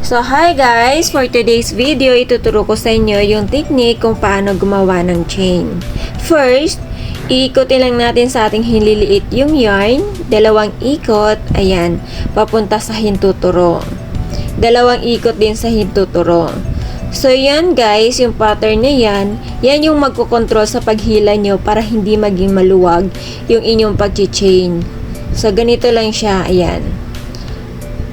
So, hi guys! For today's video, ituturo ko sa inyo yung technique kung paano gumawa ng chain. First, iikotin lang natin sa ating hinliliit yung yarn. Dalawang ikot, ayan, papunta sa hintuturo. Dalawang ikot din sa hintuturo. So, yan guys, yung pattern na yan yung magkocontrol sa paghila nyo para hindi maging maluwag yung inyong pag-chain. So, ganito lang siya, ayan.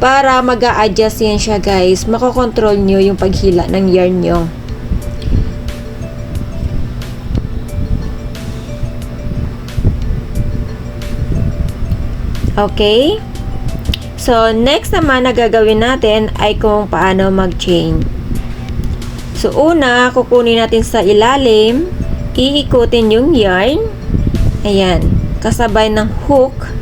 Para mag-a-adjust yan siya guys, makokontrol nyo yung paghila ng yarn nyo. Okay? So, next naman na gagawin natin ay kung paano mag-chain. So, una, kukunin natin sa ilalim, iikutin yung yarn. Ayan, kasabay ng hook.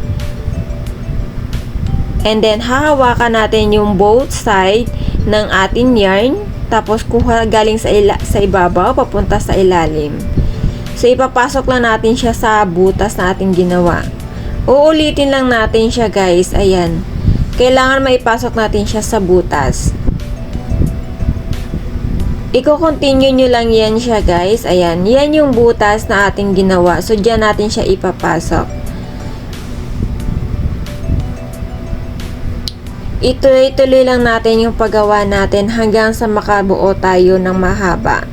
And then, hahawakan natin yung both side ng ating yarn. Tapos, kuha galing sa ibabaw, papunta sa ilalim. So, ipapasok lang natin siya sa butas na ating ginawa. Uulitin lang natin siya, guys. Ayan. Kailangan maipasok natin siya sa butas. Iko-continue nyo lang yan siya, guys. Ayan. Yan yung butas na ating ginawa. So, dyan natin siya ipapasok. Ituloy-tuloy lang natin yung paggawa natin hanggang sa makabuo tayo ng mahaba.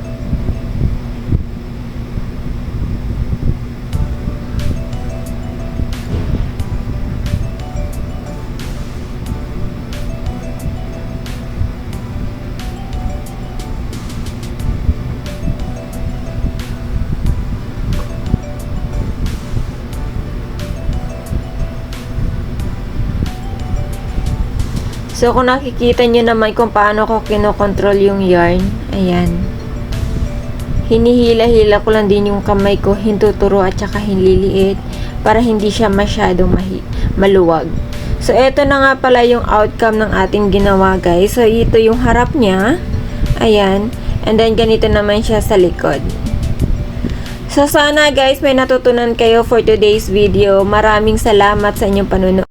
So, kung nakikita nyo naman kung paano ko kinokontrol yung yarn, ayan. Hinihila-hila ko lang din yung kamay ko, hintuturo at saka hinliliit para hindi siya masyadong maluwag. So, eto na nga pala yung outcome ng ating ginawa, guys. So, ito yung harap niya. Ayan. And then, ganito naman siya sa likod. So, sana guys, may natutunan kayo for today's video. Maraming salamat sa inyong panunood.